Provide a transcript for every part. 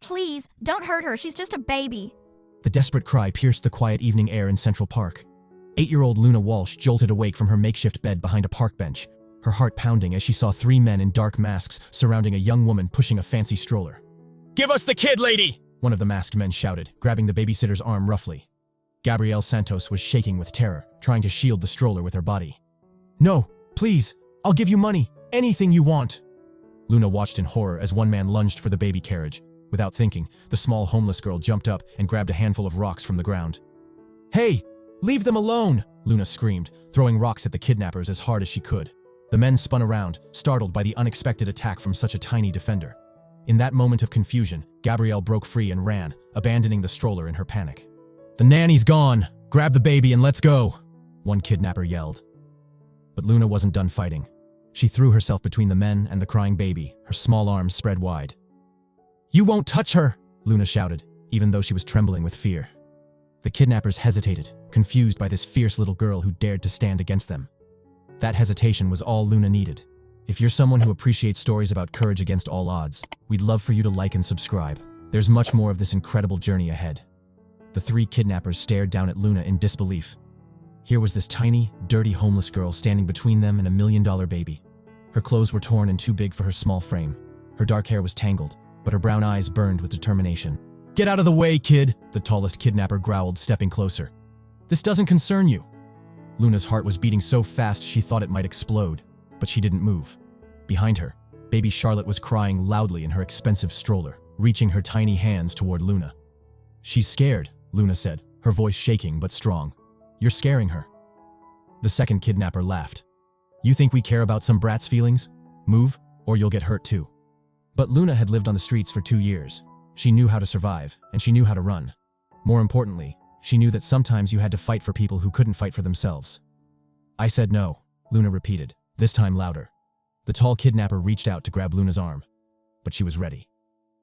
Please, don't hurt her. She's just a baby. The desperate cry pierced the quiet evening air in Central Park. 8-year-old Luna Walsh jolted awake from her makeshift bed behind a park bench, her heart pounding as she saw 3 men in dark masks surrounding a young woman pushing a fancy stroller. "Give us the kid, lady!" one of the masked men shouted, grabbing the babysitter's arm roughly. Gabrielle Santos was shaking with terror, trying to shield the stroller with her body. "No, please, I'll give you money, anything you want." Luna watched in horror as one man lunged for the baby carriage. Without thinking, the small homeless girl jumped up and grabbed a handful of rocks from the ground. "Hey, leave them alone!" Luna screamed, throwing rocks at the kidnappers as hard as she could. The men spun around, startled by the unexpected attack from such a tiny defender. In that moment of confusion, Gabrielle broke free and ran, abandoning the stroller in her panic. "The nanny's gone! Grab the baby and let's go!" one kidnapper yelled. But Luna wasn't done fighting. She threw herself between the men and the crying baby, her small arms spread wide. "You won't touch her!" Luna shouted, even though she was trembling with fear. The kidnappers hesitated, confused by this fierce little girl who dared to stand against them. That hesitation was all Luna needed. If you're someone who appreciates stories about courage against all odds, we'd love for you to like and subscribe. There's much more of this incredible journey ahead. The 3 kidnappers stared down at Luna in disbelief. Here was this tiny, dirty homeless girl standing between them and $1 million baby. Her clothes were torn and too big for her small frame. Her dark hair was tangled, but her brown eyes burned with determination. "Get out of the way, kid!" the tallest kidnapper growled, stepping closer. "This doesn't concern you." Luna's heart was beating so fast she thought it might explode, but she didn't move. Behind her, baby Charlotte was crying loudly in her expensive stroller, reaching her tiny hands toward Luna. "She's scared," Luna said, her voice shaking but strong. "You're scaring her." The second kidnapper laughed. "You think we care about some brat's feelings? Move, or you'll get hurt too." But Luna had lived on the streets for 2 years. She knew how to survive, and she knew how to run. More importantly, she knew that sometimes you had to fight for people who couldn't fight for themselves. "I said no," Luna repeated, this time louder. The tall kidnapper reached out to grab Luna's arm, but she was ready.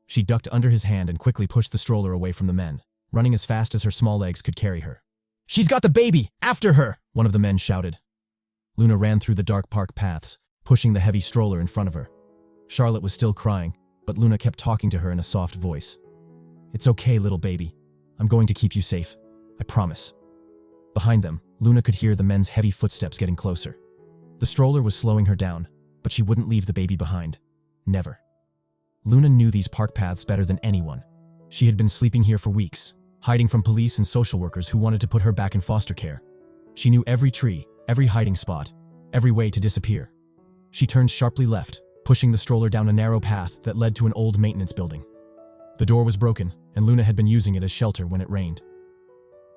She ducked under his hand and quickly pushed the stroller away from the men, running as fast as her small legs could carry her. "She's got the baby! After her!" one of the men shouted. Luna ran through the dark park paths, pushing the heavy stroller in front of her. Charlotte was still crying, but Luna kept talking to her in a soft voice. "It's okay, little baby. I'm going to keep you safe. I promise." Behind them, Luna could hear the men's heavy footsteps getting closer. The stroller was slowing her down, but she wouldn't leave the baby behind. Never. Luna knew these park paths better than anyone. She had been sleeping here for weeks, hiding from police and social workers who wanted to put her back in foster care. She knew every tree, every hiding spot, every way to disappear. She turned sharply left, pushing the stroller down a narrow path that led to an old maintenance building. The door was broken, and Luna had been using it as shelter when it rained.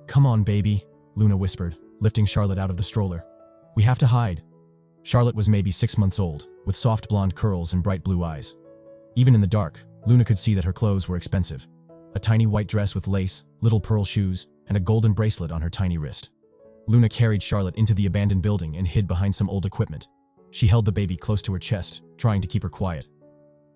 "Come on, baby," Luna whispered, lifting Charlotte out of the stroller. "We have to hide." Charlotte was maybe 6 months old, with soft blonde curls and bright blue eyes. Even in the dark, Luna could see that her clothes were expensive. A tiny white dress with lace, little pearl shoes, and a golden bracelet on her tiny wrist. Luna carried Charlotte into the abandoned building and hid behind some old equipment. She held the baby close to her chest, trying to keep her quiet.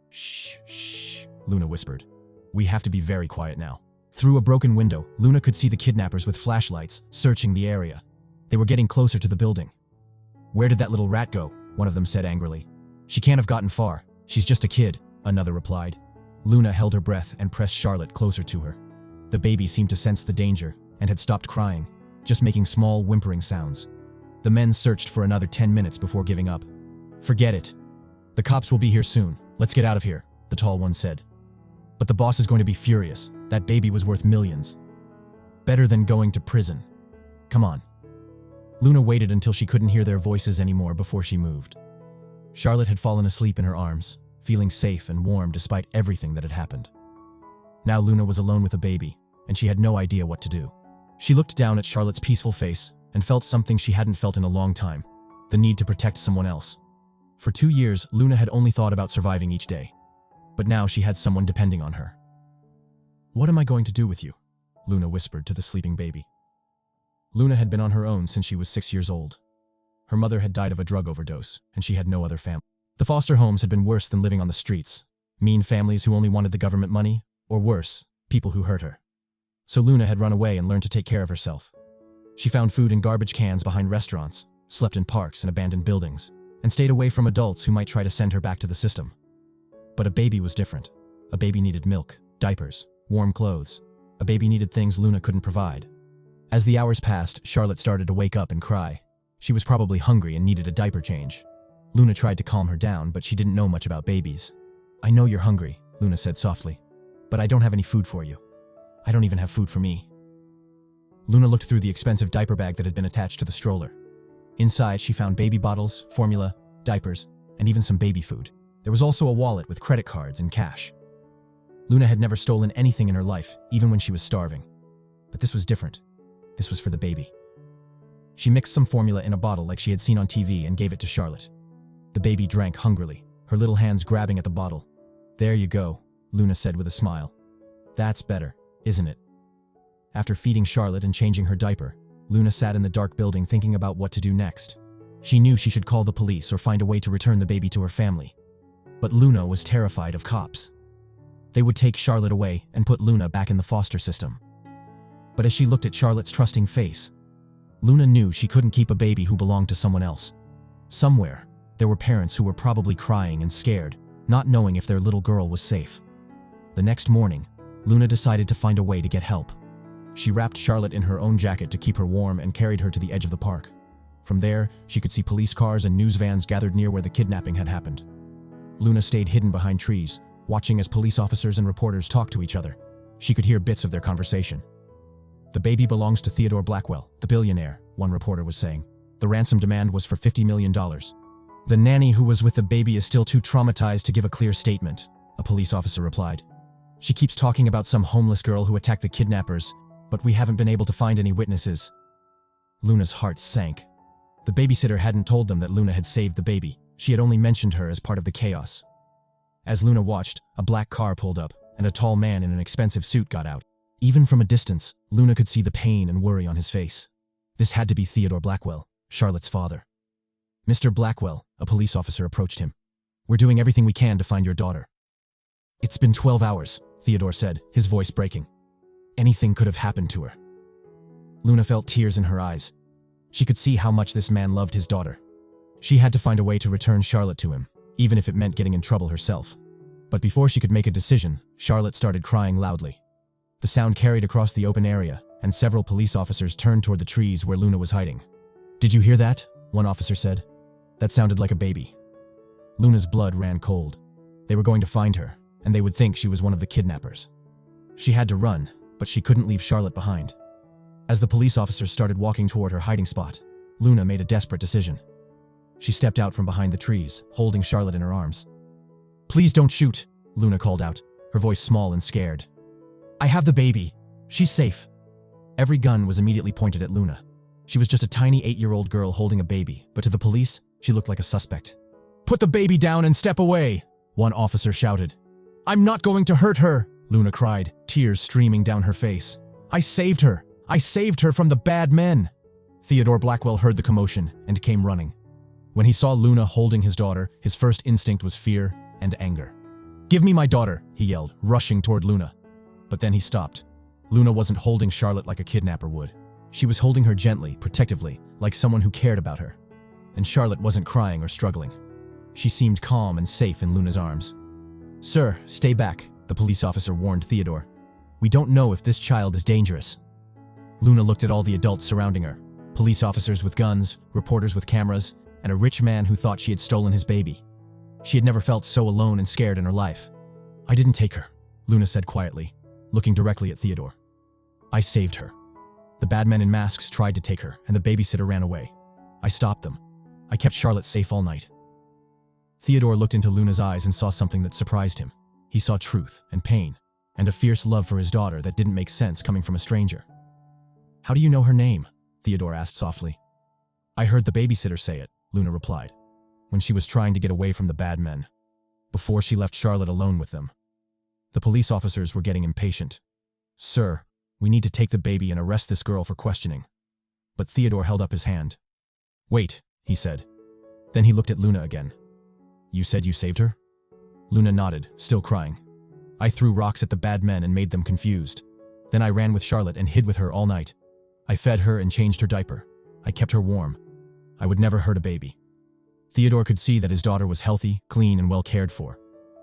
"Shh, shh," Luna whispered. "We have to be very quiet now." Through a broken window, Luna could see the kidnappers with flashlights, searching the area. They were getting closer to the building. "Where did that little rat go?" one of them said angrily. "She can't have gotten far. She's just a kid," another replied. Luna held her breath and pressed Charlotte closer to her. The baby seemed to sense the danger and had stopped crying, just making small, whimpering sounds. The men searched for another 10 minutes before giving up. "Forget it. The cops will be here soon. Let's get out of here," the tall one said. "But the boss is going to be furious. That baby was worth millions. Better than going to prison. Come on." Luna waited until she couldn't hear their voices anymore before she moved. Charlotte had fallen asleep in her arms, feeling safe and warm despite everything that had happened. Now Luna was alone with a baby, and she had no idea what to do. She looked down at Charlotte's peaceful face and felt something she hadn't felt in a long time, the need to protect someone else. For 2 years, Luna had only thought about surviving each day. But now she had someone depending on her. "What am I going to do with you?" Luna whispered to the sleeping baby. Luna had been on her own since she was 6 years old. Her mother had died of a drug overdose, and she had no other family. The foster homes had been worse than living on the streets. Mean families who only wanted the government money, or worse, people who hurt her. So Luna had run away and learned to take care of herself. She found food in garbage cans behind restaurants, slept in parks and abandoned buildings, and stayed away from adults who might try to send her back to the system. But a baby was different. A baby needed milk, Diapers, warm clothes. A baby needed things Luna couldn't provide. As the hours passed, Charlotte started to wake up and cry. She was probably hungry and needed a diaper change. Luna tried to calm her down, but she didn't know much about babies. "I know you're hungry," Luna said softly, "but I don't have any food for you. I don't even have food for me." Luna looked through the expensive diaper bag that had been attached to the stroller. Inside, she found baby bottles, formula, diapers, and even some baby food. There was also a wallet with credit cards and cash. Luna had never stolen anything in her life, even when she was starving. But this was different. This was for the baby. She mixed some formula in a bottle like she had seen on TV and gave it to Charlotte. The baby drank hungrily, her little hands grabbing at the bottle. "There you go," Luna said with a smile. "That's better, isn't it?" After feeding Charlotte and changing her diaper, Luna sat in the dark building thinking about what to do next. She knew she should call the police or find a way to return the baby to her family. But Luna was terrified of cops. They would take Charlotte away and put Luna back in the foster system. But as she looked at Charlotte's trusting face, Luna knew she couldn't keep a baby who belonged to someone else. Somewhere, there were parents who were probably crying and scared, not knowing if their little girl was safe. The next morning, Luna decided to find a way to get help. She wrapped Charlotte in her own jacket to keep her warm and carried her to the edge of the park. From there, she could see police cars and news vans gathered near where the kidnapping had happened. Luna stayed hidden behind trees, watching as police officers and reporters talked to each other. She could hear bits of their conversation. "The baby belongs to Theodore Blackwell, the billionaire," one reporter was saying. "The ransom demand was for $50 million. The nanny who was with the baby is still too traumatized to give a clear statement," a police officer replied. "She keeps talking about some homeless girl who attacked the kidnappers, but we haven't been able to find any witnesses." Luna's heart sank. The babysitter hadn't told them that Luna had saved the baby. She had only mentioned her as part of the chaos. As Luna watched, a black car pulled up, and a tall man in an expensive suit got out. Even from a distance, Luna could see the pain and worry on his face. This had to be Theodore Blackwell, Charlotte's father. "Mr. Blackwell," a police officer approached him. "We're doing everything we can to find your daughter." "It's been 12 hours, Theodore said, his voice breaking. "Anything could have happened to her." Luna felt tears in her eyes. She could see how much this man loved his daughter. She had to find a way to return Charlotte to him, even if it meant getting in trouble herself. But before she could make a decision, Charlotte started crying loudly. The sound carried across the open area, and several police officers turned toward the trees where Luna was hiding. "Did you hear that?" one officer said. "That sounded like a baby." Luna's blood ran cold. They were going to find her, and they would think she was one of the kidnappers. She had to run, but she couldn't leave Charlotte behind. As the police officers started walking toward her hiding spot, Luna made a desperate decision. She stepped out from behind the trees, holding Charlotte in her arms. "Please don't shoot," Luna called out, her voice small and scared. "I have the baby. She's safe." Every gun was immediately pointed at Luna. She was just a tiny 8-year-old girl holding a baby, but to the police, she looked like a suspect. "Put the baby down and step away," one officer shouted. "I'm not going to hurt her," Luna cried, tears streaming down her face. "I saved her. I saved her from the bad men." Theodore Blackwell heard the commotion and came running. When he saw Luna holding his daughter, his first instinct was fear and anger. "Give me my daughter," he yelled, rushing toward Luna. But then he stopped. Luna wasn't holding Charlotte like a kidnapper would. She was holding her gently, protectively, like someone who cared about her. And Charlotte wasn't crying or struggling. She seemed calm and safe in Luna's arms. "Sir, stay back," the police officer warned Theodore. "We don't know if this child is dangerous." Luna looked at all the adults surrounding her. Police officers with guns, reporters with cameras, and a rich man who thought she had stolen his baby. She had never felt so alone and scared in her life. "I didn't take her," Luna said quietly, looking directly at Theodore. "I saved her. The bad men in masks tried to take her, and the babysitter ran away. I stopped them. I kept Charlotte safe all night." Theodore looked into Luna's eyes and saw something that surprised him. He saw truth and pain, and a fierce love for his daughter that didn't make sense coming from a stranger. "How do you know her name?" Theodore asked softly. "I heard the babysitter say it," Luna replied, "when she was trying to get away from the bad men, before she left Charlotte alone with them." The police officers were getting impatient. "Sir, we need to take the baby and arrest this girl for questioning." But Theodore held up his hand. "Wait," he said. Then he looked at Luna again. "You said you saved her?" Luna nodded, still crying. "I threw rocks at the bad men and made them confused. Then I ran with Charlotte and hid with her all night. I fed her and changed her diaper. I kept her warm. I would never hurt a baby." Theodore could see that his daughter was healthy, clean, and well cared for.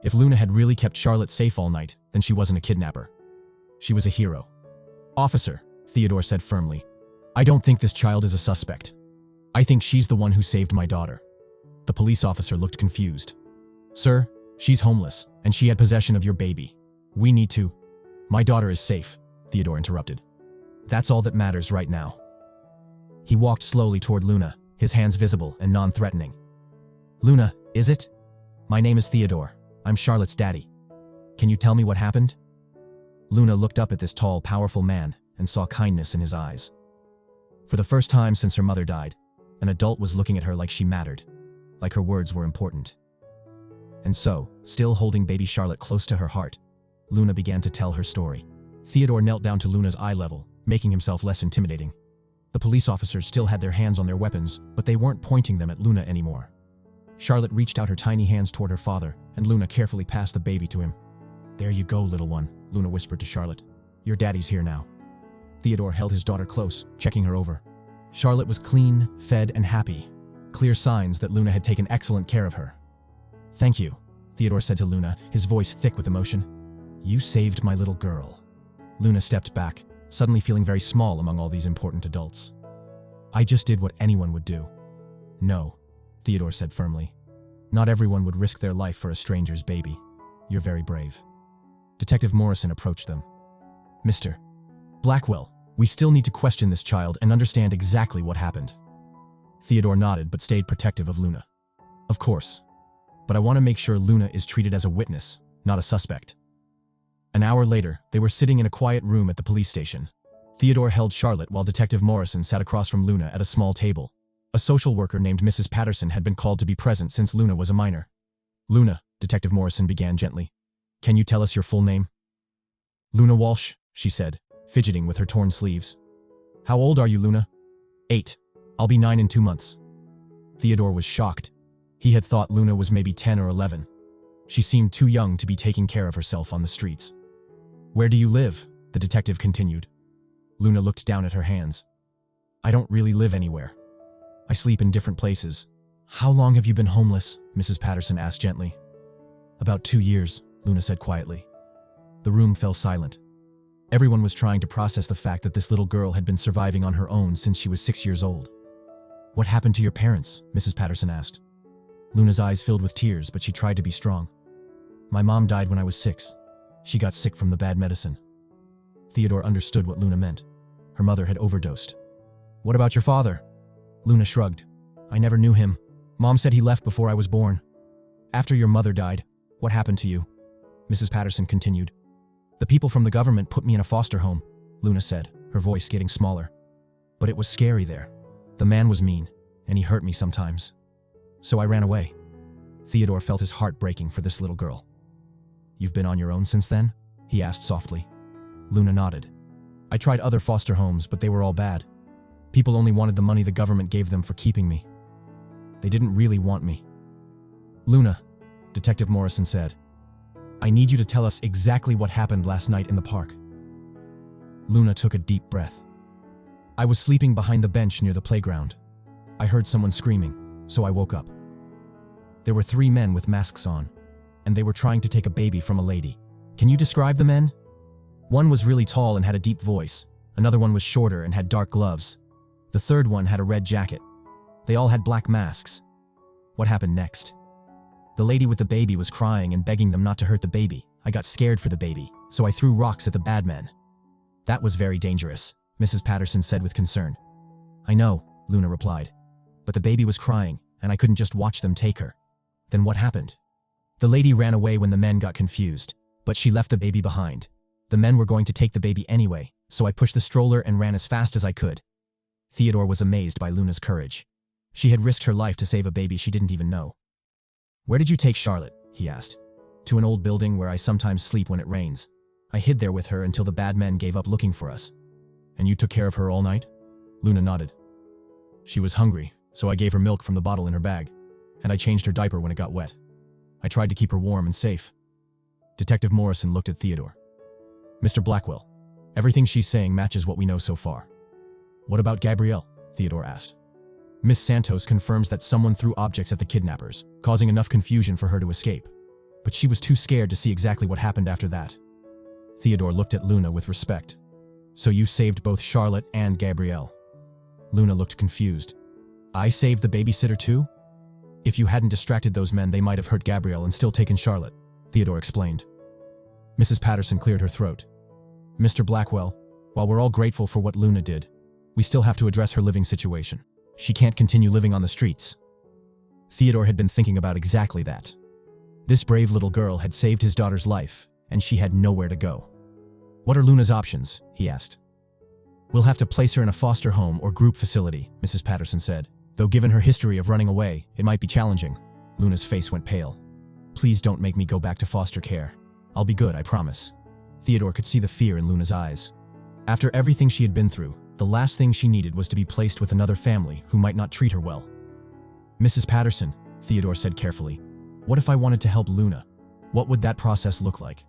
If Luna had really kept Charlotte safe all night, then she wasn't a kidnapper. She was a hero. "Officer," Theodore said firmly, "I don't think this child is a suspect. I think she's the one who saved my daughter." The police officer looked confused. "Sir, she's homeless, and she had possession of your baby. We need to—" "My daughter is safe," Theodore interrupted. "That's all that matters right now." He walked slowly toward Luna, his hands visible and non-threatening. "Luna, is it? My name is Theodore. I'm Charlotte's daddy. Can you tell me what happened?" Luna looked up at this tall, powerful man and saw kindness in his eyes. For the first time since her mother died, an adult was looking at her like she mattered, like her words were important. And so, still holding baby Charlotte close to her heart, Luna began to tell her story. Theodore knelt down to Luna's eye level, making himself less intimidating. The police officers still had their hands on their weapons, but they weren't pointing them at Luna anymore. Charlotte reached out her tiny hands toward her father, and Luna carefully passed the baby to him. "There you go, little one," Luna whispered to Charlotte. "Your daddy's here now." Theodore held his daughter close, checking her over. Charlotte was clean, fed, and happy, clear signs that Luna had taken excellent care of her. "Thank you," Theodore said to Luna, his voice thick with emotion. "You saved my little girl." Luna stepped back, suddenly feeling very small among all these important adults. "I just did what anyone would do." "No," Theodore said firmly. "Not everyone would risk their life for a stranger's baby. You're very brave." Detective Morrison approached them. "Mr. Blackwell, we still need to question this child and understand exactly what happened." Theodore nodded but stayed protective of Luna. "Of course. But I want to make sure Luna is treated as a witness, not a suspect." An hour later, they were sitting in a quiet room at the police station. Theodore held Charlotte while Detective Morrison sat across from Luna at a small table. A social worker named Mrs. Patterson had been called to be present since Luna was a minor. "Luna," Detective Morrison began gently, "can you tell us your full name?" "Luna Walsh," she said, fidgeting with her torn sleeves. "How old are you, Luna?" 8. I'll be 9 in 2 months." Theodore was shocked. He had thought Luna was maybe 10 or 11. She seemed too young to be taking care of herself on the streets. "Where do you live?" the detective continued. Luna looked down at her hands. "I don't really live anywhere. I sleep in different places." "How long have you been homeless?" Mrs. Patterson asked gently. "About 2 years," Luna said quietly. The room fell silent. Everyone was trying to process the fact that this little girl had been surviving on her own since she was 6 years old. "What happened to your parents?" Mrs. Patterson asked. Luna's eyes filled with tears, but she tried to be strong. "My mom died when I was 6. She got sick from the bad medicine." Theodore understood what Luna meant. Her mother had overdosed. "What about your father?" Luna shrugged. "I never knew him. Mom said he left before I was born." "After your mother died, what happened to you?" Mrs. Patterson continued. "The people from the government put me in a foster home," Luna said, her voice getting smaller. "But it was scary there. The man was mean, and he hurt me sometimes. So I ran away." Theodore felt his heart breaking for this little girl. "You've been on your own since then?" he asked softly. Luna nodded. "I tried other foster homes, but they were all bad. People only wanted the money the government gave them for keeping me. They didn't really want me." "Luna," Detective Morrison said, "I need you to tell us exactly what happened last night in the park." Luna took a deep breath. "I was sleeping behind the bench near the playground. I heard someone screaming, so I woke up. There were 3 men with masks on, and they were trying to take a baby from a lady." "Can you describe the men?" "One was really tall and had a deep voice. Another one was shorter and had dark gloves. The third one had a red jacket. They all had black masks." "What happened next?" "The lady with the baby was crying and begging them not to hurt the baby. I got scared for the baby, so I threw rocks at the bad men." "That was very dangerous," Mrs. Patterson said with concern. "I know," Luna replied. "But the baby was crying, and I couldn't just watch them take her." "Then what happened?" "The lady ran away when the men got confused, but she left the baby behind. The men were going to take the baby anyway, so I pushed the stroller and ran as fast as I could." Theodore was amazed by Luna's courage. She had risked her life to save a baby she didn't even know. "Where did you take Charlotte?" he asked. "To an old building where I sometimes sleep when it rains. I hid there with her until the bad men gave up looking for us." "And you took care of her all night?" Luna nodded. "She was hungry, so I gave her milk from the bottle in her bag, and I changed her diaper when it got wet. I tried to keep her warm and safe." Detective Morrison looked at Theodore. "Mr. Blackwell, everything she's saying matches what we know so far." "What about Gabrielle?" Theodore asked. "Miss Santos confirms that someone threw objects at the kidnappers, causing enough confusion for her to escape. but she was too scared to see exactly what happened after that. Theodore looked at Luna with respect. So you saved both Charlotte and Gabrielle. Luna looked confused. I saved the babysitter too? If you hadn't distracted those men, they might have hurt Gabrielle and still taken Charlotte, Theodore explained. Mrs. Patterson cleared her throat. Mr. Blackwell, while we're all grateful for what Luna did, we still have to address her living situation. She can't continue living on the streets. Theodore had been thinking about exactly that. This brave little girl had saved his daughter's life, and she had nowhere to go. What are Luna's options? He asked. We'll have to place her in a foster home or group facility, Mrs. Patterson said. Though given her history of running away, it might be challenging. Luna's face went pale. Please don't make me go back to foster care. I'll be good, I promise. Theodore could see the fear in Luna's eyes. After everything she had been through, the last thing she needed was to be placed with another family who might not treat her well. Mrs. Patterson, Theodore said carefully, what if I wanted to help Luna? What would that process look like?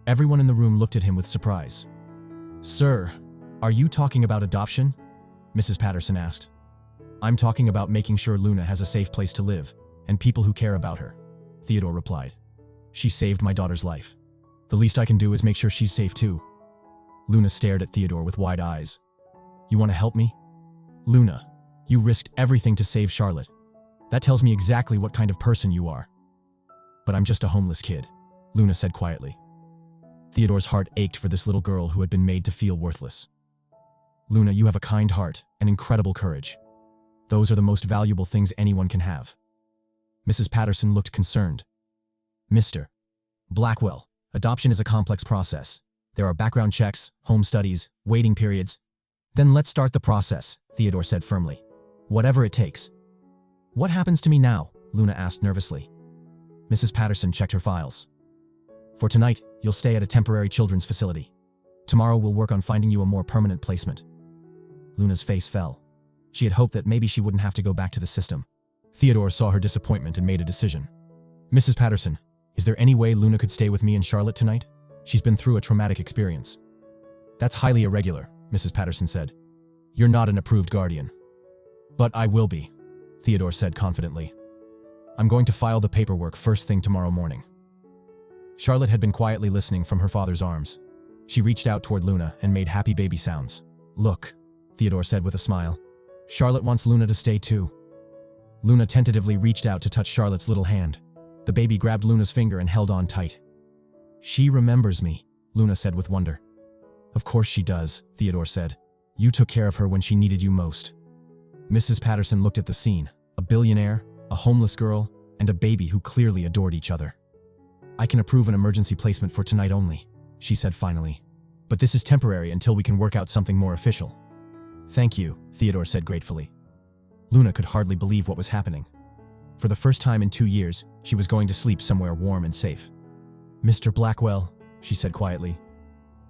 Everyone in the room looked at him with surprise. Sir, are you talking about adoption? Mrs. Patterson asked. I'm talking about making sure Luna has a safe place to live, and people who care about her, Theodore replied. She saved my daughter's life. The least I can do is make sure she's safe too. Luna stared at Theodore with wide eyes. You want to help me? Luna, you risked everything to save Charlotte. That tells me exactly what kind of person you are. But I'm just a homeless kid, Luna said quietly. Theodore's heart ached for this little girl who had been made to feel worthless. Luna, you have a kind heart and incredible courage. Those are the most valuable things anyone can have. Mrs. Patterson looked concerned. Mr. Blackwell, adoption is a complex process. There are background checks, home studies, waiting periods. Then let's start the process, Theodore said firmly. Whatever it takes. What happens to me now? Luna asked nervously. Mrs. Patterson checked her files. For tonight, you'll stay at a temporary children's facility. Tomorrow we'll work on finding you a more permanent placement. Luna's face fell. She had hoped that maybe she wouldn't have to go back to the system. Theodore saw her disappointment and made a decision. Mrs. Patterson, is there any way Luna could stay with me and Charlotte tonight? She's been through a traumatic experience. That's highly irregular, Mrs. Patterson said. You're not an approved guardian. But I will be, Theodore said confidently. I'm going to file the paperwork first thing tomorrow morning. Charlotte had been quietly listening from her father's arms. She reached out toward Luna and made happy baby sounds. Look, Theodore said with a smile. Charlotte wants Luna to stay too. Luna tentatively reached out to touch Charlotte's little hand. The baby grabbed Luna's finger and held on tight. She remembers me, Luna said with wonder. Of course she does, Theodore said. You took care of her when she needed you most. Mrs. Patterson looked at the scene. A billionaire, a homeless girl, and a baby who clearly adored each other. I can approve an emergency placement for tonight only, she said finally. But this is temporary until we can work out something more official. Thank you, Theodore said gratefully. Luna could hardly believe what was happening. For the first time in 2 years, she was going to sleep somewhere warm and safe. Mr. Blackwell, she said quietly,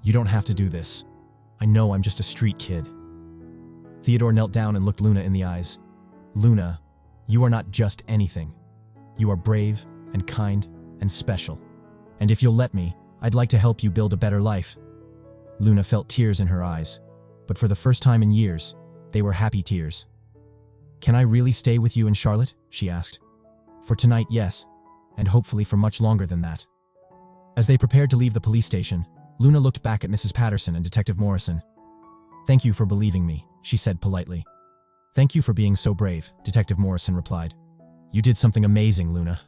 you don't have to do this. I know I'm just a street kid. Theodore knelt down and looked Luna in the eyes. Luna, you are not just anything. You are brave and kind and special. And if you'll let me, I'd like to help you build a better life. Luna felt tears in her eyes, but for the first time in years, they were happy tears. Can I really stay with you and Charlotte? She asked. For tonight, yes, and hopefully for much longer than that. As they prepared to leave the police station, Luna looked back at Mrs. Patterson and Detective Morrison. Thank you for believing me, she said politely. Thank you for being so brave, Detective Morrison replied. You did something amazing, Luna.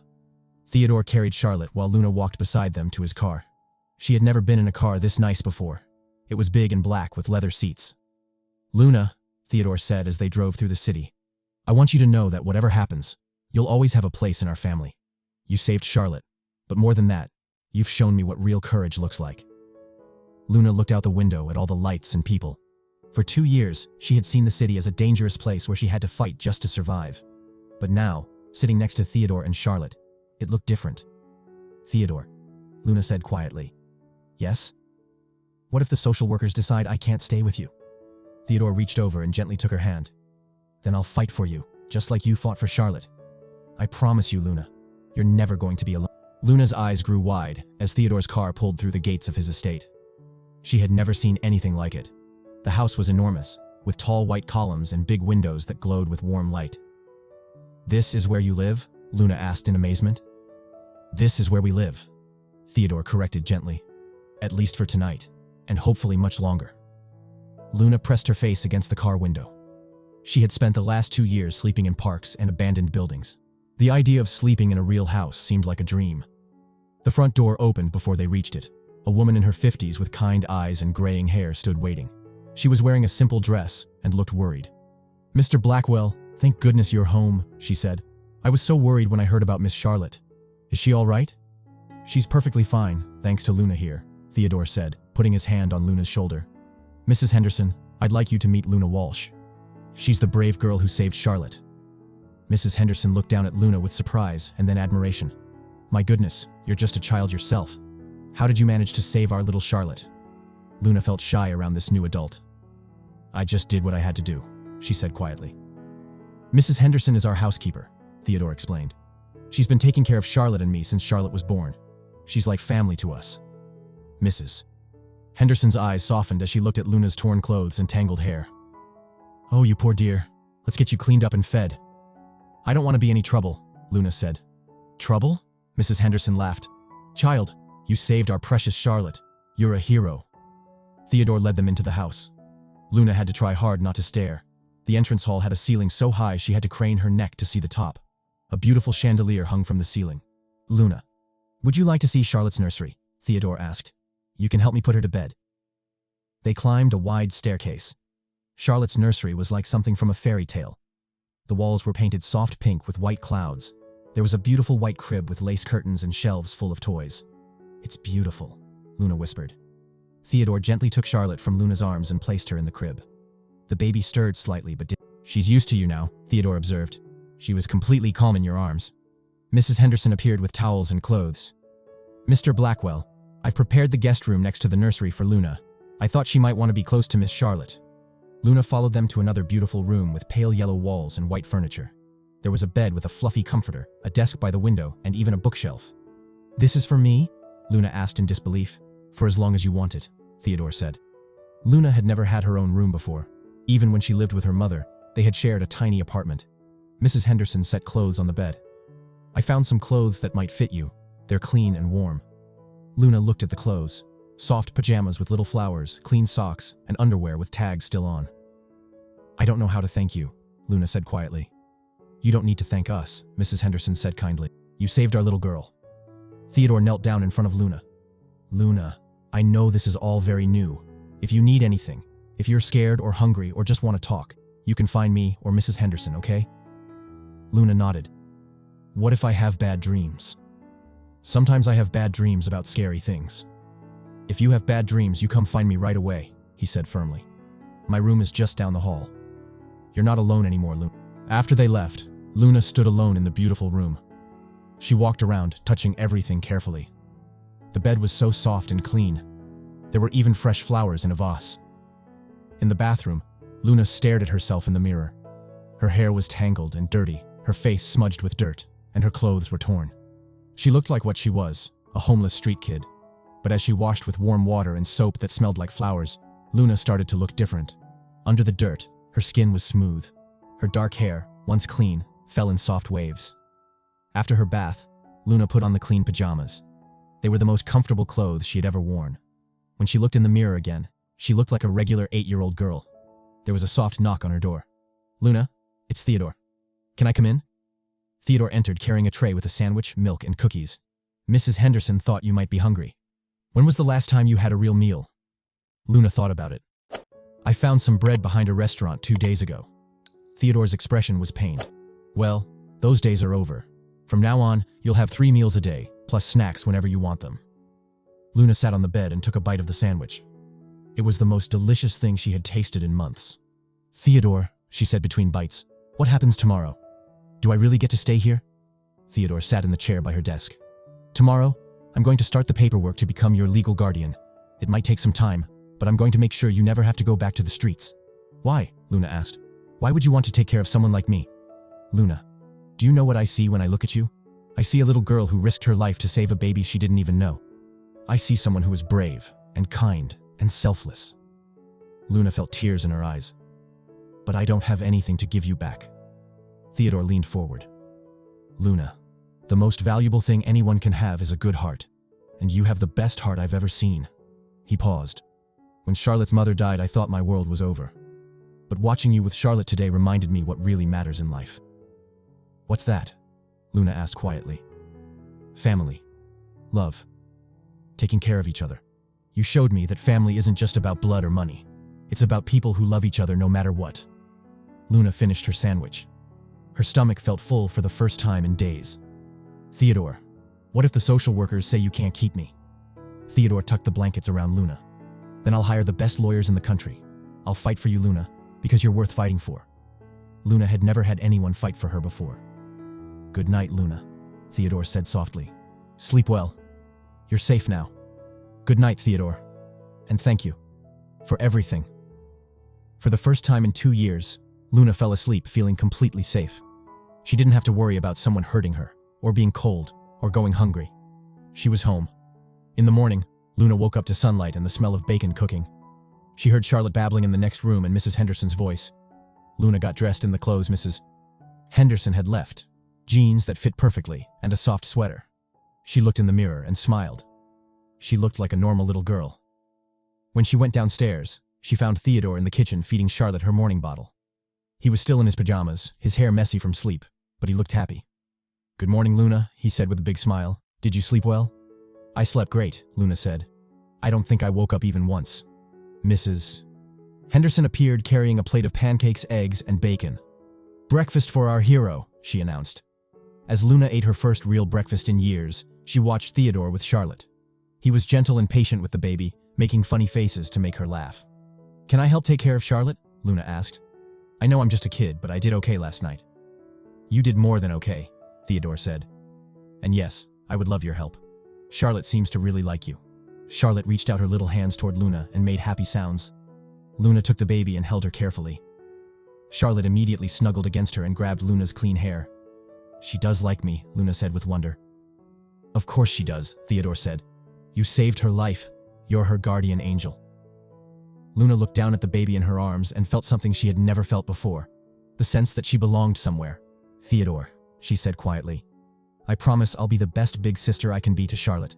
Theodore carried Charlotte while Luna walked beside them to his car. She had never been in a car this nice before. It was big and black with leather seats. Luna, Theodore said as they drove through the city, I want you to know that whatever happens, you'll always have a place in our family. You saved Charlotte, but more than that, you've shown me what real courage looks like. Luna looked out the window at all the lights and people. For 2 years, she had seen the city as a dangerous place where she had to fight just to survive. But now, sitting next to Theodore and Charlotte, it looked different. Theodore, Luna said quietly. Yes? What if the social workers decide I can't stay with you? Theodore reached over and gently took her hand. Then I'll fight for you, just like you fought for Charlotte. I promise you, Luna, you're never going to be alone. Luna's eyes grew wide as Theodore's car pulled through the gates of his estate. She had never seen anything like it. The house was enormous, with tall white columns and big windows that glowed with warm light. This is where you live? Luna asked in amazement. This is where we live, Theodore corrected gently. At least for tonight, and hopefully much longer. Luna pressed her face against the car window. She had spent the last 2 years sleeping in parks and abandoned buildings. The idea of sleeping in a real house seemed like a dream. The front door opened before they reached it. A woman in her 50s with kind eyes and graying hair stood waiting. She was wearing a simple dress and looked worried. "Mr. Blackwell, thank goodness you're home," she said. "I was so worried when I heard about Miss Charlotte. Is she all right?" "She's perfectly fine, thanks to Luna here," Theodore said, putting his hand on Luna's shoulder. "Mrs. Henderson, I'd like you to meet Luna Walsh. She's the brave girl who saved Charlotte." Mrs. Henderson looked down at Luna with surprise and then admiration. "My goodness, you're just a child yourself. How did you manage to save our little Charlotte?" Luna felt shy around this new adult. "I just did what I had to do," she said quietly. "Mrs. Henderson is our housekeeper," Theodore explained. "She's been taking care of Charlotte and me since Charlotte was born. She's like family to us." Mrs. Henderson's eyes softened as she looked at Luna's torn clothes and tangled hair. "Oh, you poor dear. Let's get you cleaned up and fed." "I don't want to be any trouble," Luna said. "Trouble?" Mrs. Henderson laughed. "Child, you saved our precious Charlotte. You're a hero." Theodore led them into the house. Luna had to try hard not to stare. The entrance hall had a ceiling so high she had to crane her neck to see the top. A beautiful chandelier hung from the ceiling. "Luna, would you like to see Charlotte's nursery?" Theodore asked. "You can help me put her to bed." They climbed a wide staircase. Charlotte's nursery was like something from a fairy tale. The walls were painted soft pink with white clouds. There was a beautiful white crib with lace curtains and shelves full of toys. "It's beautiful," Luna whispered. Theodore gently took Charlotte from Luna's arms and placed her in the crib. The baby stirred slightly but didn't. "She's used to you now," Theodore observed. "She was completely calm in your arms." Mrs. Henderson appeared with towels and clothes. "Mr. Blackwell, I've prepared the guest room next to the nursery for Luna. I thought she might want to be close to Miss Charlotte." Luna followed them to another beautiful room with pale yellow walls and white furniture. There was a bed with a fluffy comforter, a desk by the window, and even a bookshelf. "This is for me?" Luna asked in disbelief. "For as long as you want it," Theodore said. Luna had never had her own room before. Even when she lived with her mother, they had shared a tiny apartment. Mrs. Henderson set clothes on the bed. "I found some clothes that might fit you. They're clean and warm." Luna looked at the clothes. Soft pajamas with little flowers, clean socks, and underwear with tags still on. "I don't know how to thank you," Luna said quietly. "You don't need to thank us," Mrs. Henderson said kindly. "You saved our little girl." Theodore knelt down in front of Luna. "Luna, I know this is all very new. If you need anything, if you're scared or hungry or just want to talk, you can find me or Mrs. Henderson, okay?" Luna nodded. "What if I have bad dreams?" "Sometimes I have bad dreams about scary things." "If you have bad dreams, you come find me right away," he said firmly. "My room is just down the hall." "You're not alone anymore, Luna." After they left, Luna stood alone in the beautiful room. She walked around, touching everything carefully. The bed was so soft and clean. There were even fresh flowers in a vase. In the bathroom, Luna stared at herself in the mirror. Her hair was tangled and dirty, her face smudged with dirt, and her clothes were torn. She looked like what she was, a homeless street kid. But as she washed with warm water and soap that smelled like flowers, Luna started to look different. Under the dirt, her skin was smooth. Her dark hair, once clean, fell in soft waves. After her bath, Luna put on the clean pajamas. They were the most comfortable clothes she had ever worn. When she looked in the mirror again, she looked like a regular 8-year-old girl. There was a soft knock on her door. "Luna, it's Theodore. Can I come in?" Theodore entered carrying a tray with a sandwich, milk, and cookies. "Mrs. Henderson thought you might be hungry. When was the last time you had a real meal?" Luna thought about it. "I found some bread behind a restaurant 2 days ago." Theodore's expression was pained. "Well, those days are over. From now on, you'll have 3 meals a day, plus snacks whenever you want them." Luna sat on the bed and took a bite of the sandwich. It was the most delicious thing she had tasted in months. "Theodore," she said between bites, "what happens tomorrow? Do I really get to stay here?" Theodore sat in the chair by her desk. "Tomorrow, I'm going to start the paperwork to become your legal guardian. It might take some time, but I'm going to make sure you never have to go back to the streets." "Why?" Luna asked. "Why would you want to take care of someone like me?" "Luna, do you know what I see when I look at you? I see a little girl who risked her life to save a baby she didn't even know. I see someone who is brave and kind and selfless." Luna felt tears in her eyes. "But I don't have anything to give you back." Theodore leaned forward. "Luna, The most valuable thing anyone can have is a good heart. And you have the best heart I've ever seen. He paused. When Charlotte's mother died, I thought my world was over. But watching you with Charlotte today reminded me what really matters in life. What's that? Luna asked quietly. Family. Love. Taking care of each other. You showed me that family isn't just about blood or money. It's about people who love each other no matter what. Luna finished her sandwich. Her stomach felt full for the first time in days. Theodore, what if the social workers say you can't keep me? Theodore tucked the blankets around Luna. Then I'll hire the best lawyers in the country. I'll fight for you, Luna, because you're worth fighting for. Luna had never had anyone fight for her before. Good night, Luna, Theodore said softly. Sleep well. You're safe now. Good night, Theodore. And thank you. For everything. For the first time in 2 years, Luna fell asleep feeling completely safe. She didn't have to worry about someone hurting her, or being cold, or going hungry. She was home. In the morning, Luna woke up to sunlight and the smell of bacon cooking. She heard Charlotte babbling in the next room and Mrs. Henderson's voice. Luna got dressed in the clothes Mrs. Henderson had left, jeans that fit perfectly, and a soft sweater. She looked in the mirror and smiled. She looked like a normal little girl. When she went downstairs, she found Theodore in the kitchen feeding Charlotte her morning bottle. He was still in his pajamas, his hair messy from sleep, but he looked happy. Good morning, Luna, he said with a big smile. Did you sleep well? I slept great, Luna said. I don't think I woke up even once. Mrs. Henderson appeared carrying a plate of pancakes, eggs, and bacon. Breakfast for our hero, she announced. As Luna ate her first real breakfast in years, she watched Theodore with Charlotte. He was gentle and patient with the baby, making funny faces to make her laugh. Can I help take care of Charlotte? Luna asked. I know I'm just a kid, but I did okay last night. You did more than okay, Theodore said. And yes, I would love your help. Charlotte seems to really like you. Charlotte reached out her little hands toward Luna and made happy sounds. Luna took the baby and held her carefully. Charlotte immediately snuggled against her and grabbed Luna's clean hair. She does like me, Luna said with wonder. Of course she does, Theodore said. You saved her life. You're her guardian angel. Luna looked down at the baby in her arms and felt something she had never felt before. The sense that she belonged somewhere. Theodore, she said quietly. I promise I'll be the best big sister I can be to Charlotte.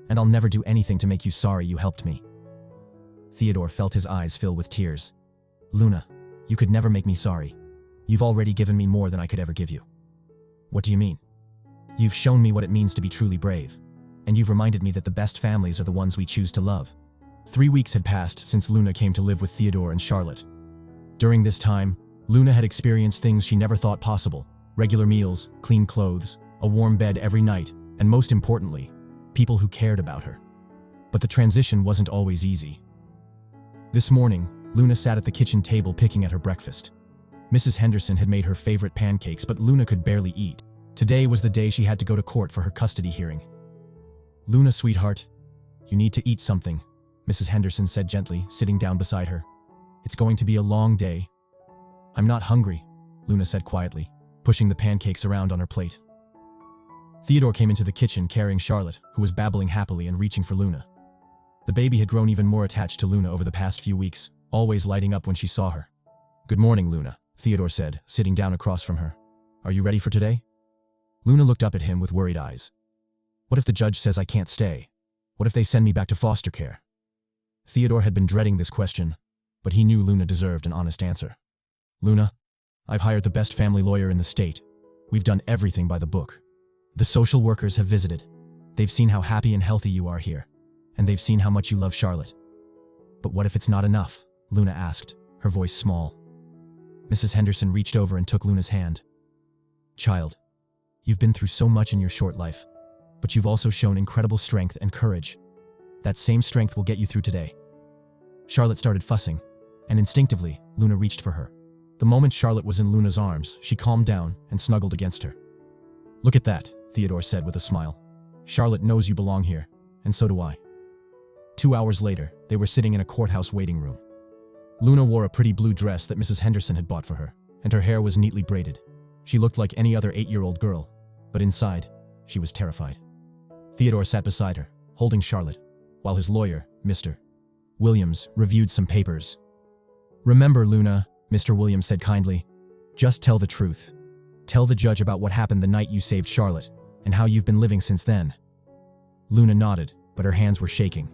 And I'll never do anything to make you sorry you helped me. Theodore felt his eyes fill with tears. Luna, you could never make me sorry. You've already given me more than I could ever give you. What do you mean? You've shown me what it means to be truly brave. And you've reminded me that the best families are the ones we choose to love. 3 weeks had passed since Luna came to live with Theodore and Charlotte. During this time, Luna had experienced things she never thought possible. Regular meals, clean clothes, a warm bed every night, and most importantly, people who cared about her. But the transition wasn't always easy. This morning, Luna sat at the kitchen table picking at her breakfast. Mrs. Henderson had made her favorite pancakes, but Luna could barely eat. Today was the day she had to go to court for her custody hearing. Luna, sweetheart, you need to eat something, Mrs. Henderson said gently, sitting down beside her. It's going to be a long day. I'm not hungry, Luna said quietly, pushing the pancakes around on her plate. Theodore came into the kitchen carrying Charlotte, who was babbling happily and reaching for Luna. The baby had grown even more attached to Luna over the past few weeks, always lighting up when she saw her. Good morning, Luna, Theodore said, sitting down across from her. Are you ready for today? Luna looked up at him with worried eyes. What if the judge says I can't stay? What if they send me back to foster care? Theodore had been dreading this question, but he knew Luna deserved an honest answer. Luna, I've hired the best family lawyer in the state. We've done everything by the book. The social workers have visited. They've seen how happy and healthy you are here, and they've seen how much you love Charlotte. But what if it's not enough? Luna asked, her voice small. Mrs. Henderson reached over and took Luna's hand. Child, you've been through so much in your short life, but you've also shown incredible strength and courage. That same strength will get you through today. Charlotte started fussing, and instinctively, Luna reached for her. The moment Charlotte was in Luna's arms, she calmed down and snuggled against her. Look at that, Theodore said with a smile. Charlotte knows you belong here, and so do I. 2 hours later, they were sitting in a courthouse waiting room. Luna wore a pretty blue dress that Mrs. Henderson had bought for her, and her hair was neatly braided. She looked like any other 8-year-old girl, but inside, she was terrified. Theodore sat beside her, holding Charlotte, while his lawyer, Mr. Williams, reviewed some papers. Remember, Luna, Mr. Williams said kindly, just tell the truth. Tell the judge about what happened the night you saved Charlotte. and how you've been living since then." Luna nodded, but her hands were shaking.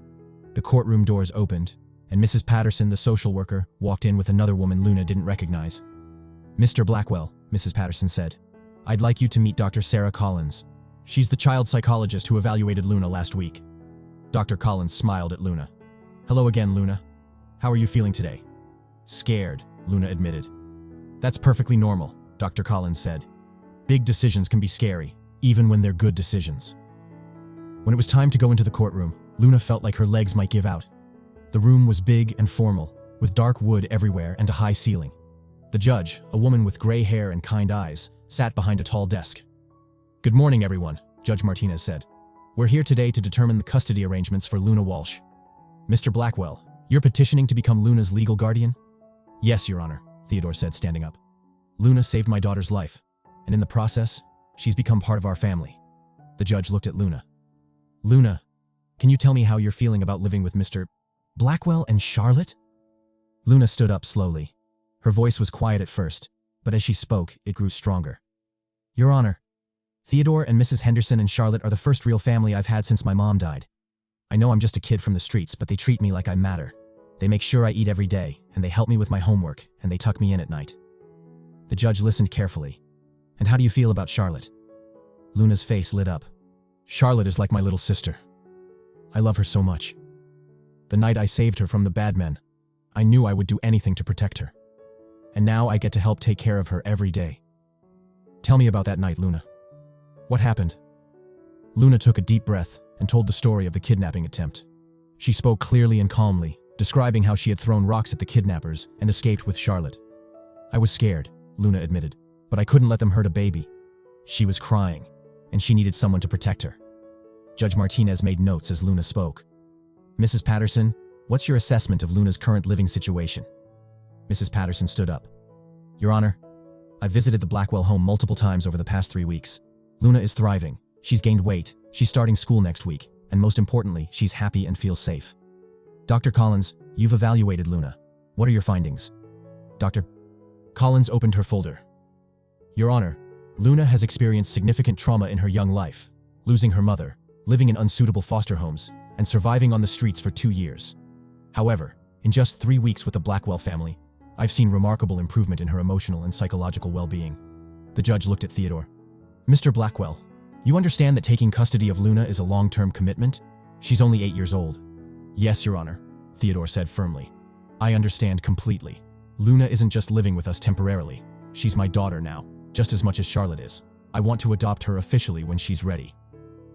The courtroom doors opened, and Mrs. Patterson, the social worker, walked in with another woman Luna didn't recognize. "Mr. Blackwell," Mrs. Patterson said, "I'd like you to meet Dr. Sarah Collins. She's the child psychologist who evaluated Luna last week." Dr. Collins smiled at Luna. "Hello again, Luna. How are you feeling today?" "Scared," Luna admitted. "That's perfectly normal," Dr. Collins said. "Big decisions can be scary, even when they're good decisions." When it was time to go into the courtroom, Luna felt like her legs might give out. The room was big and formal, with dark wood everywhere and a high ceiling. The judge, a woman with gray hair and kind eyes, sat behind a tall desk. "Good morning, everyone," Judge Martinez said. "We're here today to determine the custody arrangements for Luna Walsh." "Mr. Blackwell, you're petitioning to become Luna's legal guardian?" "Yes, Your Honor," Theodore said, standing up. "Luna saved my daughter's life, and in the process, she's become part of our family." The judge looked at Luna. "Luna, can you tell me how you're feeling about living with Mr. Blackwell and Charlotte?" Luna stood up slowly. Her voice was quiet at first, but as she spoke, it grew stronger. "Your Honor, Theodore and Mrs. Henderson and Charlotte are the first real family I've had since my mom died. I know I'm just a kid from the streets, but they treat me like I matter. They make sure I eat every day, and they help me with my homework, and they tuck me in at night." The judge listened carefully. "And how do you feel about Charlotte?" Luna's face lit up. "Charlotte is like my little sister. I love her so much. The night I saved her from the bad men, I knew I would do anything to protect her. And now I get to help take care of her every day." "Tell me about that night, Luna. What happened?" Luna took a deep breath and told the story of the kidnapping attempt. She spoke clearly and calmly, describing how she had thrown rocks at the kidnappers and escaped with Charlotte. "I was scared," Luna admitted, "but I couldn't let them hurt a baby. She was crying, and she needed someone to protect her." Judge Martinez made notes as Luna spoke. "Mrs. Patterson, what's your assessment of Luna's current living situation?" Mrs. Patterson stood up. "Your Honor, I've visited the Blackwell home multiple times over the past 3 weeks. Luna is thriving. She's gained weight. She's starting school next week. And most importantly, she's happy and feels safe." "Dr. Collins, you've evaluated Luna. What are your findings?" Dr. Collins opened her folder. "Your Honor, Luna has experienced significant trauma in her young life, losing her mother, living in unsuitable foster homes, and surviving on the streets for 2 years. However, in just 3 weeks with the Blackwell family, I've seen remarkable improvement in her emotional and psychological well-being." The judge looked at Theodore. "Mr. Blackwell, you understand that taking custody of Luna is a long-term commitment? She's only 8 years old." "Yes, Your Honor," Theodore said firmly. "I understand completely. Luna isn't just living with us temporarily. She's my daughter now, just as much as Charlotte is. I want to adopt her officially when she's ready."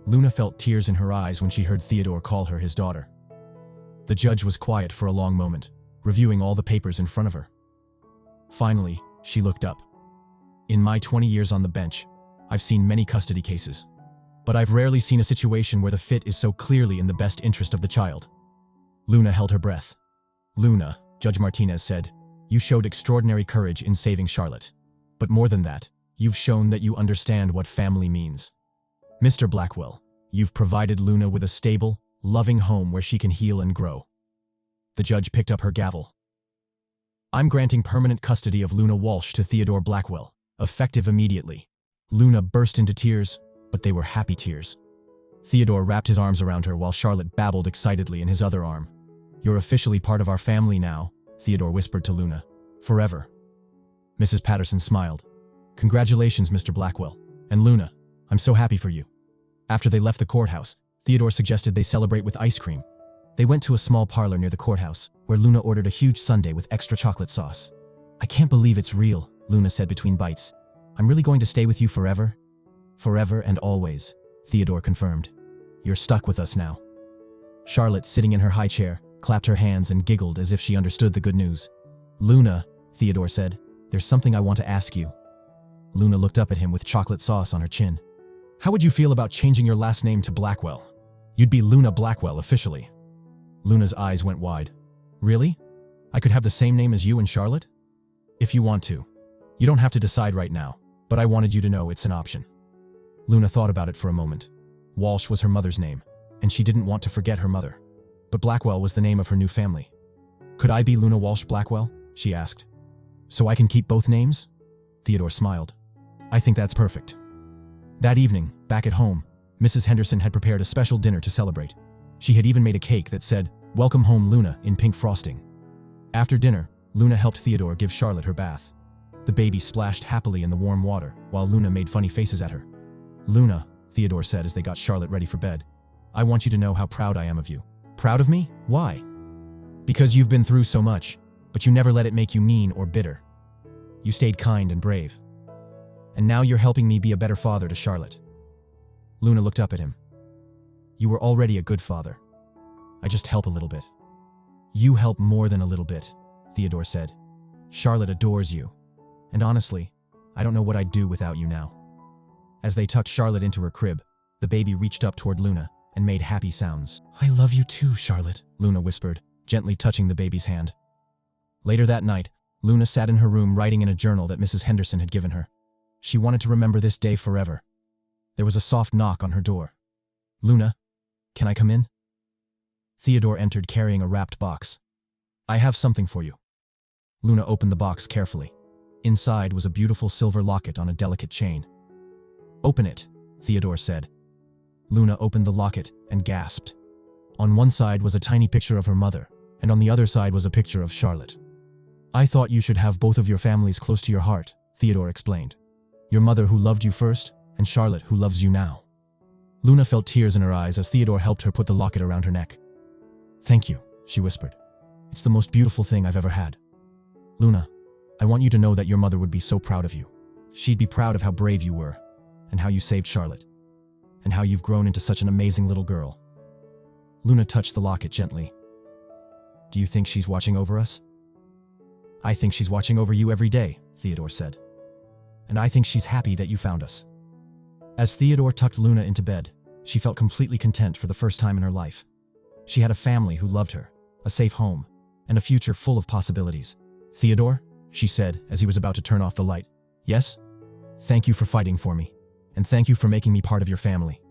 Luna felt tears in her eyes when she heard Theodore call her his daughter. The judge was quiet for a long moment, reviewing all the papers in front of her. Finally, she looked up. "In my 20 years on the bench, I've seen many custody cases, but I've rarely seen a situation where the fit is so clearly in the best interest of the child." Luna held her breath. "Luna," Judge Martinez said, "you showed extraordinary courage in saving Charlotte. But more than that, you've shown that you understand what family means. Mr. Blackwell, you've provided Luna with a stable, loving home where she can heal and grow." The judge picked up her gavel. "I'm granting permanent custody of Luna Walsh to Theodore Blackwell, effective immediately." Luna burst into tears, but they were happy tears. Theodore wrapped his arms around her while Charlotte babbled excitedly in his other arm. "You're officially part of our family now," Theodore whispered to Luna. "Forever." Mrs. Patterson smiled. "Congratulations, Mr. Blackwell. And Luna, I'm so happy for you." After they left the courthouse, Theodore suggested they celebrate with ice cream. They went to a small parlor near the courthouse, where Luna ordered a huge sundae with extra chocolate sauce. "I can't believe it's real," Luna said between bites. "I'm really going to stay with you forever?" "Forever and always," Theodore confirmed. "You're stuck with us now." Charlotte, sitting in her high chair, clapped her hands and giggled as if she understood the good news. "Luna," Theodore said, "there's something I want to ask you." Luna looked up at him with chocolate sauce on her chin. "How would you feel about changing your last name to Blackwell? You'd be Luna Blackwell officially." Luna's eyes went wide. "Really? I could have the same name as you and Charlotte?" "If you want to. You don't have to decide right now, but I wanted you to know it's an option." Luna thought about it for a moment. Walsh was her mother's name, and she didn't want to forget her mother. But Blackwell was the name of her new family. "Could I be Luna Walsh Blackwell?" she asked. "So I can keep both names?" Theodore smiled. "I think that's perfect." That evening, Back at home, Mrs. Henderson had prepared a special dinner to celebrate. She had even made a cake that said, "Welcome home, Luna," in pink frosting. After dinner, Luna helped Theodore give Charlotte her bath. The baby splashed happily in the warm water, while Luna made funny faces at her. "Luna," Theodore said as they got Charlotte ready for bed, "I want you to know how proud I am of you." "Proud of me? Why?" "Because you've been through so much, but you never let it make you mean or bitter. You stayed kind and brave. And now you're helping me be a better father to Charlotte." Luna looked up at him. "You were already a good father. I just help a little bit." "You help more than a little bit," Theodore said. "Charlotte adores you. And honestly, I don't know what I'd do without you now." As they tucked Charlotte into her crib, the baby reached up toward Luna and made happy sounds. "I love you too, Charlotte," Luna whispered, gently touching the baby's hand. Later that night, Luna sat in her room writing in a journal that Mrs. Henderson had given her. She wanted to remember this day forever. There was a soft knock on her door. "Luna, can I come in?" Theodore entered carrying a wrapped box. "I have something for you." Luna opened the box carefully. Inside was a beautiful silver locket on a delicate chain. "Open it," Theodore said. Luna opened the locket and gasped. On one side was a tiny picture of her mother, and on the other side was a picture of Charlotte. "I thought you should have both of your families close to your heart," Theodore explained. "Your mother who loved you first, and Charlotte who loves you now." Luna felt tears in her eyes as Theodore helped her put the locket around her neck. "Thank you," she whispered. "It's the most beautiful thing I've ever had. Luna, I want you to know that your mother would be so proud of you. She'd be proud of how brave you were, and how you saved Charlotte, and how you've grown into such an amazing little girl." Luna touched the locket gently. "Do you think she's watching over us?" "I think she's watching over you every day," Theodore said. "And I think she's happy that you found us." As Theodore tucked Luna into bed, she felt completely content for the first time in her life. She had a family who loved her, a safe home, and a future full of possibilities. "Theodore," she said as he was about to turn off the light. "Yes? Thank you for fighting for me, and thank you for making me part of your family."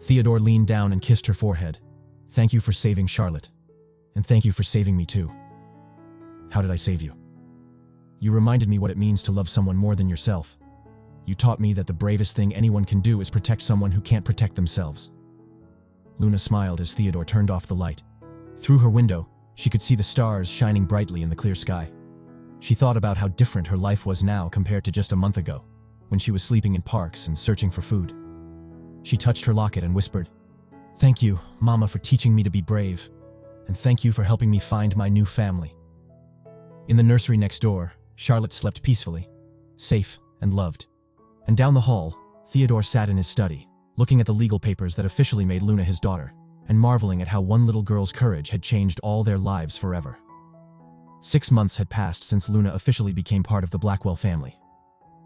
Theodore leaned down and kissed her forehead. "Thank you for saving Charlotte, and thank you for saving me too." "How did I save you?" "You reminded me what it means to love someone more than yourself. You taught me that the bravest thing anyone can do is protect someone who can't protect themselves." Luna smiled as Theodore turned off the light. Through her window, she could see the stars shining brightly in the clear sky. She thought about how different her life was now compared to just a month ago, when she was sleeping in parks and searching for food. She touched her locket and whispered, "Thank you, Mama, for teaching me to be brave, and thank you for helping me find my new family." In the nursery next door, Charlotte slept peacefully, safe and loved. And down the hall, Theodore sat in his study, looking at the legal papers that officially made Luna his daughter, and marveling at how one little girl's courage had changed all their lives forever. 6 months had passed since Luna officially became part of the Blackwell family.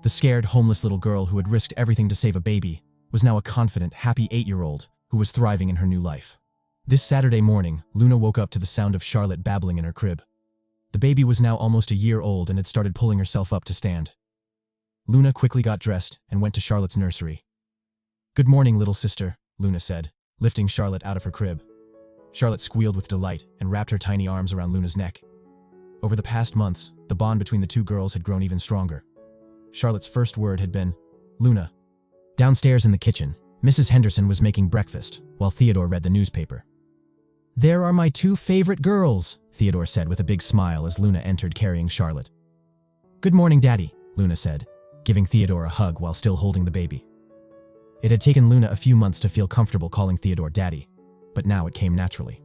The scared, homeless little girl who had risked everything to save a baby was now a confident, happy 8-year-old who was thriving in her new life. This Saturday morning, Luna woke up to the sound of Charlotte babbling in her crib. The baby was now almost a year old and had started pulling herself up to stand. Luna quickly got dressed and went to Charlotte's nursery. "Good morning, little sister," Luna said, lifting Charlotte out of her crib. Charlotte squealed with delight and wrapped her tiny arms around Luna's neck. Over the past months, the bond between the two girls had grown even stronger. Charlotte's first word had been, "Luna." Downstairs in the kitchen, Mrs. Henderson was making breakfast while Theodore read the newspaper. "There are my 2 favorite girls," Theodore said with a big smile as Luna entered carrying Charlotte. "Good morning, Daddy," Luna said, giving Theodore a hug while still holding the baby. It had taken Luna a few months to feel comfortable calling Theodore Daddy, but now it came naturally.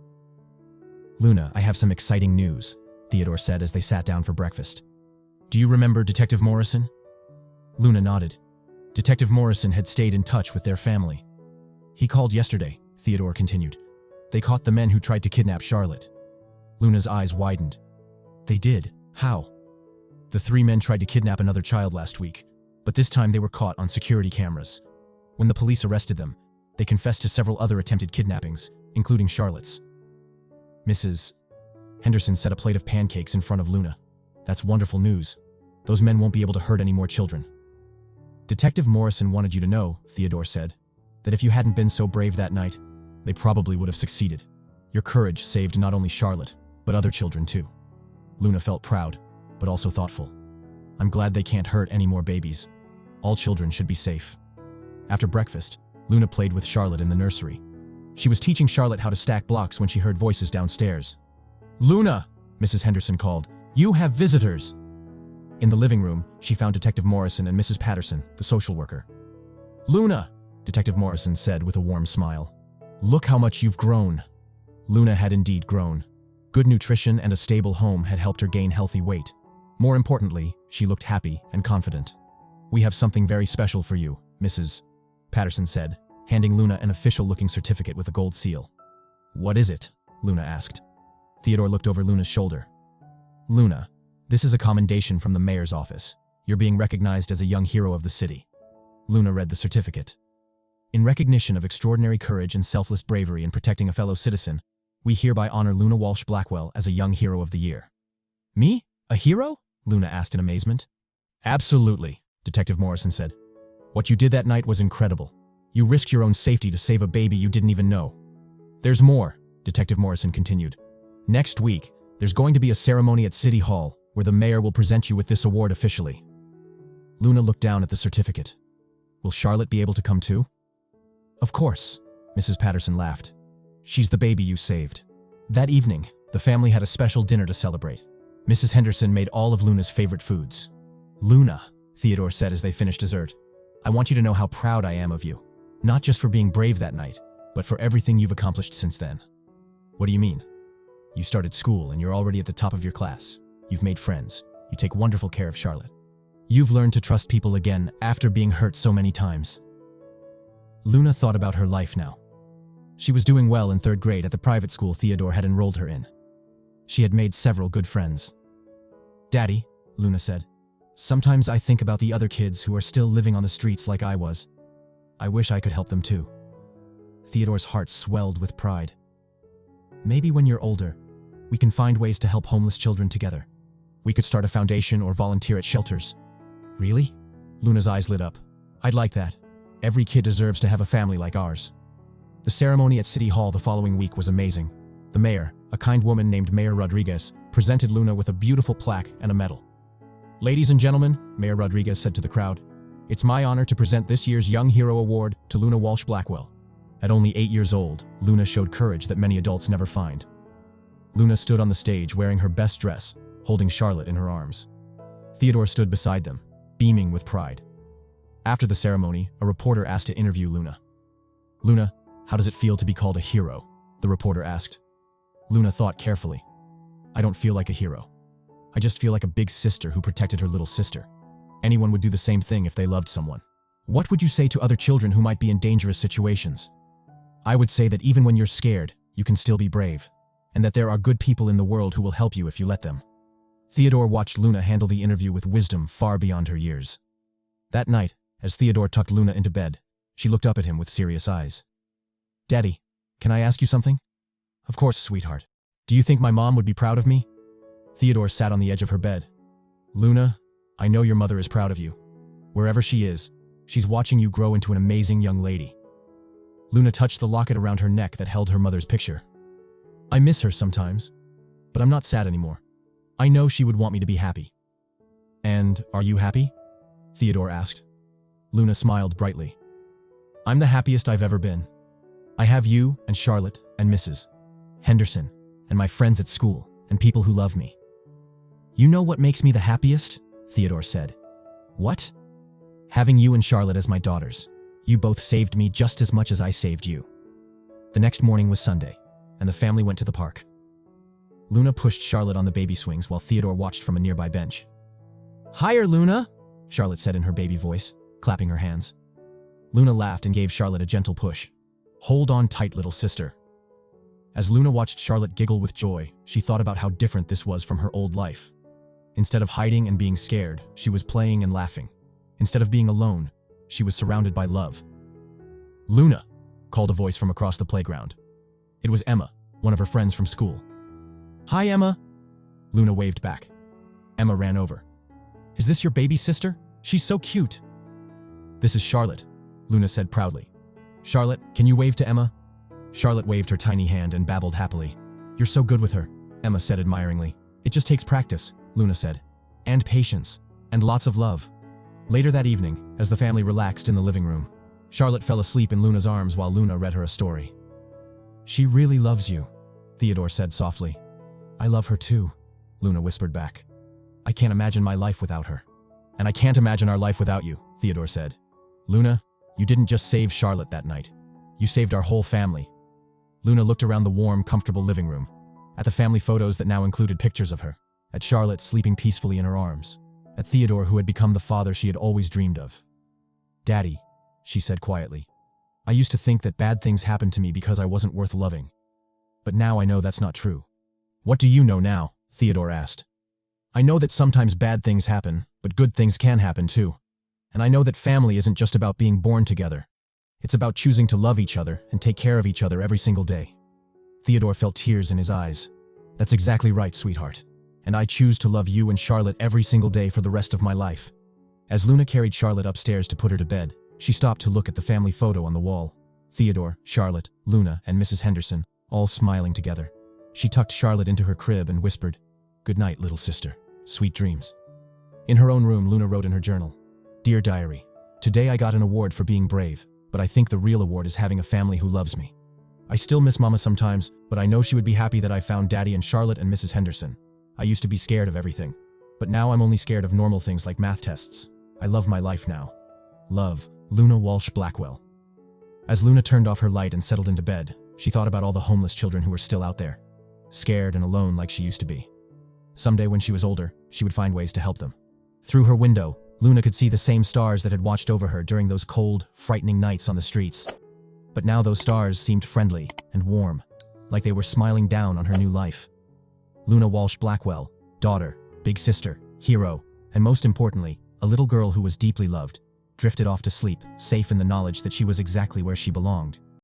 "Luna, I have some exciting news," Theodore said as they sat down for breakfast. "Do you remember Detective Morrison?" Luna nodded. Detective Morrison had stayed in touch with their family. "He called yesterday," Theodore continued. "They caught the men who tried to kidnap Charlotte." Luna's eyes widened. "They did? How?" "The 3 men tried to kidnap another child last week, but this time they were caught on security cameras. When the police arrested them, they confessed to several other attempted kidnappings, including Charlotte's." Mrs. Henderson set a plate of pancakes in front of Luna. "That's wonderful news. Those men won't be able to hurt any more children." "Detective Morrison wanted you to know," Theodore said, "that if you hadn't been so brave that night, they probably would have succeeded. Your courage saved not only Charlotte, but other children too." Luna felt proud, but also thoughtful. "I'm glad they can't hurt any more babies. All children should be safe." After breakfast, Luna played with Charlotte in the nursery. She was teaching Charlotte how to stack blocks when she heard voices downstairs. "Luna!" Mrs. Henderson called. "You have visitors!" In the living room, she found Detective Morrison and Mrs. Patterson, the social worker. "Luna!" Detective Morrison said with a warm smile. "Look how much you've grown." Luna had indeed grown. Good nutrition and a stable home had helped her gain healthy weight. More importantly, she looked happy and confident. "We have something very special for you, Mrs. Patterson said, handing Luna an official-looking certificate with a gold seal. "What is it?" Luna asked. Theodore looked over Luna's shoulder. "Luna, this is a commendation from the mayor's office. You're being recognized as a young hero of the city." Luna read the certificate. "In recognition of extraordinary courage and selfless bravery in protecting a fellow citizen, we hereby honor Luna Walsh Blackwell as a young hero of the year." "Me? A hero?" Luna asked in amazement. "Absolutely," Detective Morrison said. "What you did that night was incredible. You risked your own safety to save a baby you didn't even know." "There's more," Detective Morrison continued. "Next week, there's going to be a ceremony at City Hall where the mayor will present you with this award officially." Luna looked down at the certificate. "Will Charlotte be able to come too?" "Of course," Mrs. Patterson laughed. "She's the baby you saved." That evening, the family had a special dinner to celebrate. Mrs. Henderson made all of Luna's favorite foods. "Luna," Theodore said as they finished dessert, "I want you to know how proud I am of you. Not just for being brave that night, but for everything you've accomplished since then." "What do you mean?" "You started school and you're already at the top of your class. You've made friends. You take wonderful care of Charlotte. You've learned to trust people again after being hurt so many times." Luna thought about her life now. She was doing well in 3rd grade at the private school Theodore had enrolled her in. She had made several good friends. "Daddy," Luna said, "sometimes I think about the other kids who are still living on the streets like I was. I wish I could help them too." Theodore's heart swelled with pride. "Maybe when you're older, we can find ways to help homeless children together. We could start a foundation or volunteer at shelters." "Really?" Luna's eyes lit up. "I'd like that. Every kid deserves to have a family like ours." The ceremony at City Hall the following week was amazing. The mayor, a kind woman named Mayor Rodriguez, presented Luna with a beautiful plaque and a medal. "Ladies and gentlemen," Mayor Rodriguez said to the crowd, "it's my honor to present this year's Young Hero Award to Luna Walsh Blackwell." At only 8 years old, Luna showed courage that many adults never find. Luna stood on the stage wearing her best dress, holding Charlotte in her arms. Theodore stood beside them, beaming with pride. After the ceremony, a reporter asked to interview Luna. "Luna, how does it feel to be called a hero?" the reporter asked. Luna thought carefully. "I don't feel like a hero. I just feel like a big sister who protected her little sister. Anyone would do the same thing if they loved someone." "What would you say to other children who might be in dangerous situations?" "I would say that even when you're scared, you can still be brave, and that there are good people in the world who will help you if you let them." Theodore watched Luna handle the interview with wisdom far beyond her years. That night, as Theodore tucked Luna into bed, she looked up at him with serious eyes. "Daddy, can I ask you something?" "Of course, sweetheart. Do you think my mom would be proud of me?" Theodore sat on the edge of her bed. "Luna, I know your mother is proud of you. Wherever she is, she's watching you grow into an amazing young lady." Luna touched the locket around her neck that held her mother's picture. "I miss her sometimes, but I'm not sad anymore. I know she would want me to be happy." "And are you happy?" Theodore asked. Luna smiled brightly. "I'm the happiest I've ever been. I have you and Charlotte and Mrs. Henderson and my friends at school and people who love me." "You know what makes me the happiest?" Theodore said. "What?" "Having you and Charlotte as my daughters. You both saved me just as much as I saved you." The next morning was Sunday, and the family went to the park. Luna pushed Charlotte on the baby swings while Theodore watched from a nearby bench. "Higher, Luna," Charlotte said in her baby voice, clapping her hands. Luna laughed and gave Charlotte a gentle push. "Hold on tight, little sister." As Luna watched Charlotte giggle with joy, she thought about how different this was from her old life. Instead of hiding and being scared, she was playing and laughing. Instead of being alone, she was surrounded by love. "Luna," called a voice from across the playground. It was Emma, one of her friends from school. "Hi, Emma." Luna waved back. Emma ran over. "Is this your baby sister? She's so cute." "This is Charlotte," Luna said proudly. "Charlotte, can you wave to Emma?" Charlotte waved her tiny hand and babbled happily. "You're so good with her," Emma said admiringly. "It just takes practice," Luna said. "And patience. And lots of love." Later that evening, as the family relaxed in the living room, Charlotte fell asleep in Luna's arms while Luna read her a story. "She really loves you," Theodore said softly. "I love her too," Luna whispered back. "I can't imagine my life without her." "And I can't imagine our life without you," Theodore said. "Luna, you didn't just save Charlotte that night. You saved our whole family." Luna looked around the warm, comfortable living room, at the family photos that now included pictures of her, at Charlotte sleeping peacefully in her arms, at Theodore who had become the father she had always dreamed of. "Daddy," she said quietly, "I used to think that bad things happened to me because I wasn't worth loving. But now I know that's not true." "What do you know now?" Theodore asked. "I know that sometimes bad things happen, but good things can happen too. And I know that family isn't just about being born together. It's about choosing to love each other and take care of each other every single day." Theodore felt tears in his eyes. "That's exactly right, sweetheart. And I choose to love you and Charlotte every single day for the rest of my life." As Luna carried Charlotte upstairs to put her to bed, she stopped to look at the family photo on the wall. Theodore, Charlotte, Luna, and Mrs. Henderson, all smiling together. She tucked Charlotte into her crib and whispered, "Good night, little sister. Sweet dreams." In her own room, Luna wrote in her journal, "Dear Diary, today I got an award for being brave, but I think the real award is having a family who loves me. I still miss Mama sometimes, but I know she would be happy that I found Daddy and Charlotte and Mrs. Henderson. I used to be scared of everything, but now I'm only scared of normal things like math tests. I love my life now. Love, Luna Walsh Blackwell." As Luna turned off her light and settled into bed, she thought about all the homeless children who were still out there, scared and alone like she used to be. Someday when she was older, she would find ways to help them. Through her window, Luna could see the same stars that had watched over her during those cold, frightening nights on the streets. But now those stars seemed friendly and warm, like they were smiling down on her new life. Luna Walsh Blackwell, daughter, big sister, hero, and most importantly, a little girl who was deeply loved, drifted off to sleep, safe in the knowledge that she was exactly where she belonged.